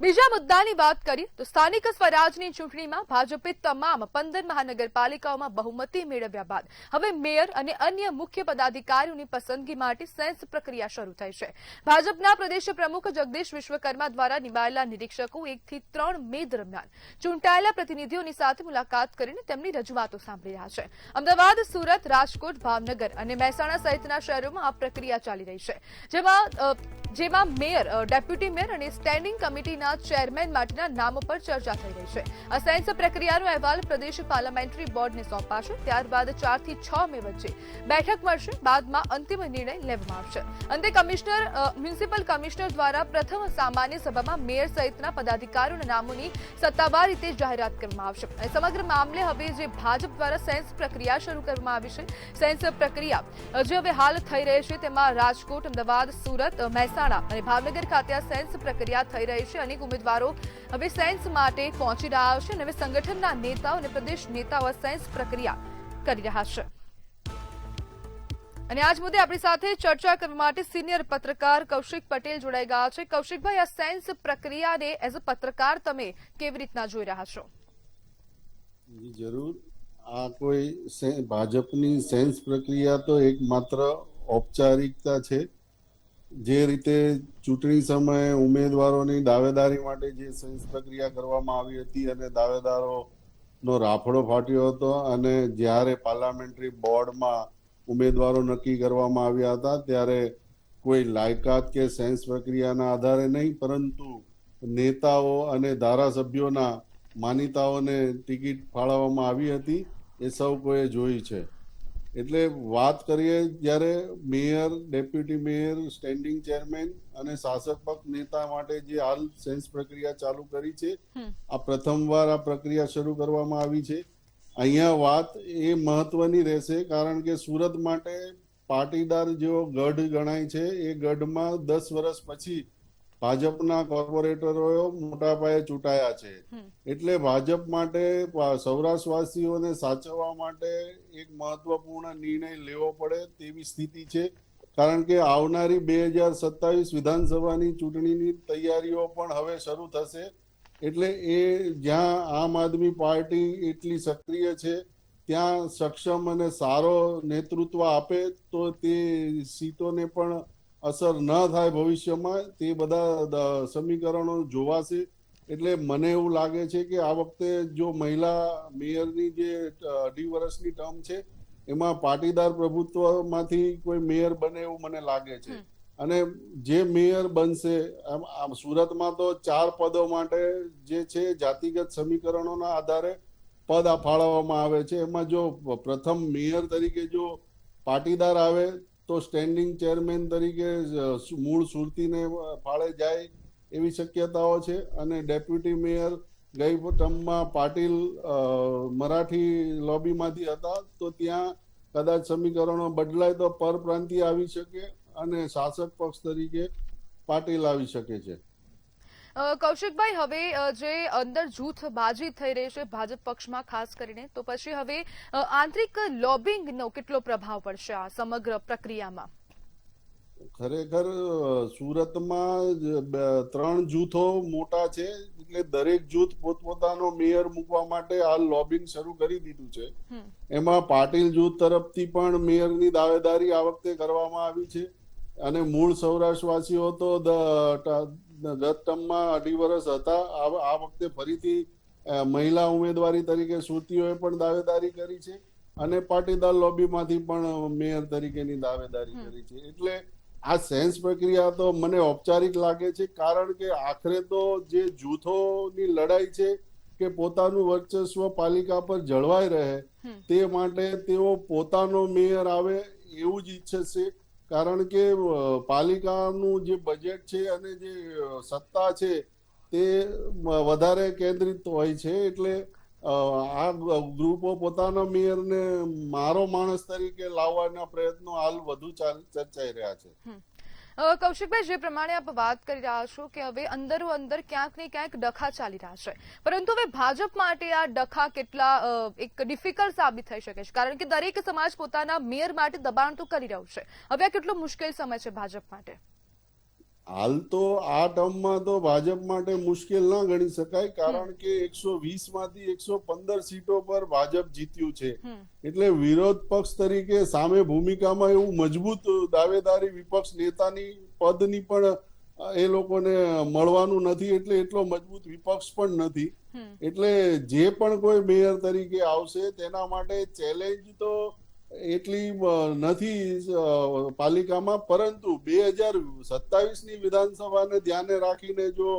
બીજા મુદ્દાની વાત કરીએ તો સ્થાનિક સ્વરાજની ચૂંટણીમાં ભાજપે તમામ 15 મહાનગરપાલિકાઓમાં બહુમતી મેળવ્યા બાદ હવે મેયર અને અન્ય મુખ્ય પદાધિકારીઓની પસંદગી માટે સેન્સ પ્રક્રિયા શરૂ થઈ છે. ભાજપના પ્રદેશ પ્રમુખ જગદીશ વિશ્વકર્મા દ્વારા નિમાયેલા નિરીક્ષકો 1 થી 3 મે દરમિયાન ચૂંટાયેલા પ્રતિનિધિઓની સાથે મુલાકાત કરીને તેમની રજૂઆતો સાંભળી રહ્યા છે. અમદાવાદ, સુરત, રાજકોટ, ભાવનગર અને મહેસાણા સહિતના શહેરોમાં આ પ્રક્રિયા ચાલી રહી છે, જેમાં મેયર, ડેપ્યુટી મેયર અને સ્ટેન્ડિંગ કમિટીના ચેરમેન માટેના નામો પર ચર્ચા થઈ રહી છે. આ સેન્સ પ્રક્રિયાનો અહેવાલ પ્રદેશ પાર્લામેન્ટરી બોર્ડને સોંપાશે. ત્યારબાદ 4 થી 6 મે વચ્ચે બેઠક મળશે. બાદમાં અંતિમ નિર્ણય લેવામાં આવશે. અંતે મ્યુનિસિપલ કમિશનર દ્વારા પ્રથમ સામાન્ય સભામાં મેયર સહિતના પદાધિકારીઓના નામોની સત્તાવાર રીતે જાહેરાત કરવામાં આવશે. અને સમગ્ર મામલે હવે જે ભાજપ દ્વારા સેન્સ પ્રક્રિયા શરૂ કરવામાં આવી છે, સેન્સ પ્રક્રિયા જે હવે હાલ થઈ રહી છે તેમાં રાજકોટ, અમદાવાદ, સુરત, મહેસાણા અને ભાવનગર ખાતે આ સેન્સ પ્રક્રિયા થઈ રહી છે. અનેક ઉમેદવારો હવે સેન્સ માટે પહોંચી રહ્યા છે અને હવે સંગઠનના નેતાઓ અને પ્રદેશ નેતાઓ સેન્સ પ્રક્રિયા કરી રહ્યા છે. અને આજ મુદ્દે આપણી સાથે ચર્ચા કરવા માટે સિનિયર પત્રકાર કૌશિક પટેલ જોડાઈ ગયા છે. કૌશિકભાઈ, આ સેન્સ પ્રક્રિયાને એઝ અ પત્રકાર તમે કેવી રીતના જોઈ રહ્યા છો? જરૂર, આ કોઈ ભાજપની સેન્સ પ્રક્રિયા તો એકમાત્ર ઔપચારિકતા છે. જે રીતે ચૂંટણી સમયે ઉમેદવારોની દાવેદારી માટે જે સેન્સ પ્રક્રિયા કરવામાં આવી હતી અને દાવેદારોનો રાફડો ફાટ્યો હતો, અને જ્યારે પાર્લામેન્ટરી બોર્ડમાં ઉમેદવારો નક્કી કરવામાં આવ્યા હતા ત્યારે કોઈ લાયકાત કે સેન્સ પ્રક્રિયાના આધારે નહીં, પરંતુ નેતાઓ અને ધારાસભ્યોના માનીતાઓને ટિકિટ ફાળવવામાં આવી હતી, એ સૌ કોઈએ જોઈ છે. એટલે વાત કરીએ જ્યારે mayor, deputy mayor, standing chairman અને શાસક પક્ષ નેતા માટે જે હાલ સેન્સ પ્રક્રિયા ચાલુ કરી છે, આ પ્રથમવાર આ પ્રક્રિયા શરૂ કરવામાં આવી છે. અહીંયા વાત એ મહત્વની રહેશે, કારણ કે સુરત માટે પાટીદાર જેવો ગઢ ગણાય છે, એ ગઢમાં 10 વર્ષ પછી ભાજપના કોર્પોરેટરો મોટા પાયે ચૂંટાયા છે. એટલે ભાજપ માટે સૌરાષ્ટ્રવાસીઓને સાચવવા માટે એક મહત્વપૂર્ણ નિર્ણય લેવો પડે તેવી સ્થિતિ છે. કારણ કે આવનારી 2027 વિધાનસભાની ચૂંટણીની તૈયારીઓ પણ હવે શરૂ થશે. એટલે એ જ્યાં આમ આદમી પાર્ટી એટલી સક્રિય છે, ત્યાં સક્ષમ અને સારો નેતૃત્વ આપે તો તે સીટોને પણ અસર ન થાય ભવિષ્યમાં, તે બધા સમીકરણો જોવાશે. એટલે મને એવું લાગે છે કે આ વખતે જો મહિલા મેયરની જે 2.5 વર્ષની ટર્મ છે એમાં પાટીદાર પ્રભુત્વમાંથી કોઈ મેયર બને એવું મને લાગે છે. અને જે મેયર બનશે, સુરતમાં તો 4 પદો માટે જે છે જાતિગત સમીકરણોના આધારે પદ ફાળવવામાં આવે છે. એમાં જો પ્રથમ મેયર તરીકે જો પાટીદાર આવે તો સ્ટેન્ડિંગ ચેરમેન તરીકે મૂળ સુરતીને ફાળે જાય એવી શક્યતાઓ છે. અને ડેપ્યુટી મેયર ગઈ ટર્મમાં પાટીલ મરાઠી લોબીમાંથી હતા, તો ત્યાં કદાચ સમીકરણો બદલાય તો પરપ્રાંતીય આવી શકે અને શાસક પક્ષ તરીકે પાટીલ આવી શકે છે. કૌશિકભાઈ, હવે જે અંદર જૂથબાજી થઈ રહી છે ભાજપ પક્ષમાં ખાસ કરીને, તો પછી હવે આંતરિક લોબિંગનો કેટલો પ્રભાવ પડશે આ સમગ્ર પ્રક્રિયામાં? ખરેખર સુરતમાં 3 જૂથો મોટા છે, એટલે દરેક જૂથ પોતપોતાનો મેયર મૂકવા માટે હાલ લોબિંગ શરૂ કરી દીધું છે. એમાં પાટીલ જૂથ તરફથી પણ મેયરની દાવેદારી આ વખતે કરવામાં આવી છે. અને મૂળ સૌરાષ્ટ્રવાસીઓ તો ગત ટર્મમાં 2.5 વર્ષ હતા, આ વખતે ફરીથી મહિલા ઉમેદવારી તરીકે સુરતીઓએ પણ દાવેદારી કરી છે અને પાટીદાર લોબીમાંથી પણ મેયર તરીકેની દાવેદારી કરી છે. એટલે આ સેન્સ પ્રક્રિયા તો મને ઔપચારિક લાગે છે, કારણ કે આખરે તો જે જૂથોની લડાઈ છે કે પોતાનું વર્ચસ્વ પાલિકા પર જળવાઈ રહે, તે માટે તેઓ પોતાનો મેયર આવે એવું જ ઈચ્છે છે. કારણ કે પાલિકાનું જે બજેટ છે અને જે સત્તા છે તે વધારે કેન્દ્રિત હોય છે. એટલે આ ગ્રુપો પોતાના મેયરને મારો માણસ તરીકે લાવવાના પ્રયત્નો હાલ વધુ ચર્ચાઈ રહ્યા છે. કૌશિકભાઈ, જે પ્રમાણે આપ વાત કરી રહ્યા છો કે હવે અંદરો અંદર ક્યાંક ને ક્યાંક ડખા ચાલી રહ્યા છે, પરંતુ હવે ભાજપ માટે આ ડખા કેટલા એક ડિફિકલ્ટ સાબિત થઈ શકે છે, કારણ કે દરેક સમાજ પોતાના મેયર માટે દબાણ તો કરી રહ્યું છે. હવે આ કેટલો મુશ્કેલ સમય છે ભાજપ માટે? હાલ તો આ ટર્મમાં તો ભાજપ માટે મુશ્કેલ ના ગણી શકાય, કારણ કે 120 માંથી 115 સીટો પર ભાજપ જીત્યું છે. એટલે વિરોધ પક્ષ તરીકે સામે ભૂમિકામાં એવું મજબૂત દાવેદારી વિપક્ષ નેતાની પદની પણ એ લોકોને મળવાનું નથી, એટલે એટલો મજબૂત વિપક્ષ પણ નથી. એટલે જે પણ કોઈ મેયર તરીકે આવશે તેના માટે ચેલેન્જ તો એટલી નથી પાલિકામાં, પરંતુ 2027ની વિધાનસભાને ધ્યાને રાખીને જો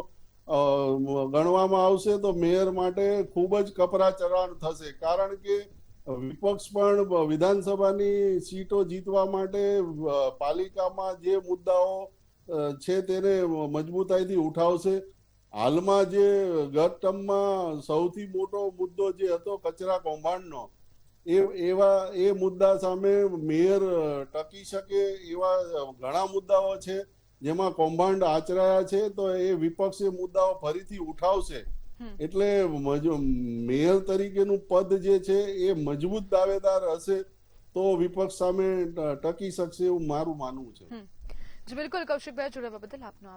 ગણવામાં આવશે તો મેયર માટે ખૂબ જ કપરા ચઢાણ થશે, કારણ કે વિપક્ષ પણ વિધાનસભાની સીટો જીતવા માટે પાલિકામાં જે મુદ્દાઓ છે તેને મજબૂતાઈથી ઉઠાવશે. હાલમાં જે ગત ટર્મમાં સૌથી મોટો મુદ્દો જે હતો કચરા કૌભાંડનો, એ મુદ્દા સામે મેયર ટકી શકે એવા ઘણા મુદ્દાઓ છે જેમાં કૌભાંડ આચરાયા છે, તો એ વિપક્ષ એ મુદ્દાઓ ફરીથી ઉઠાવશે. એટલે મેયર તરીકેનું પદ જે છે એ મજબૂત દાવેદાર હશે તો વિપક્ષ સામે ટકી શકશે એવું મારું માનવું છે. જી બિલકુલ, કૌશિકભાઈ જોડાવા બદલ આપનો આભાર.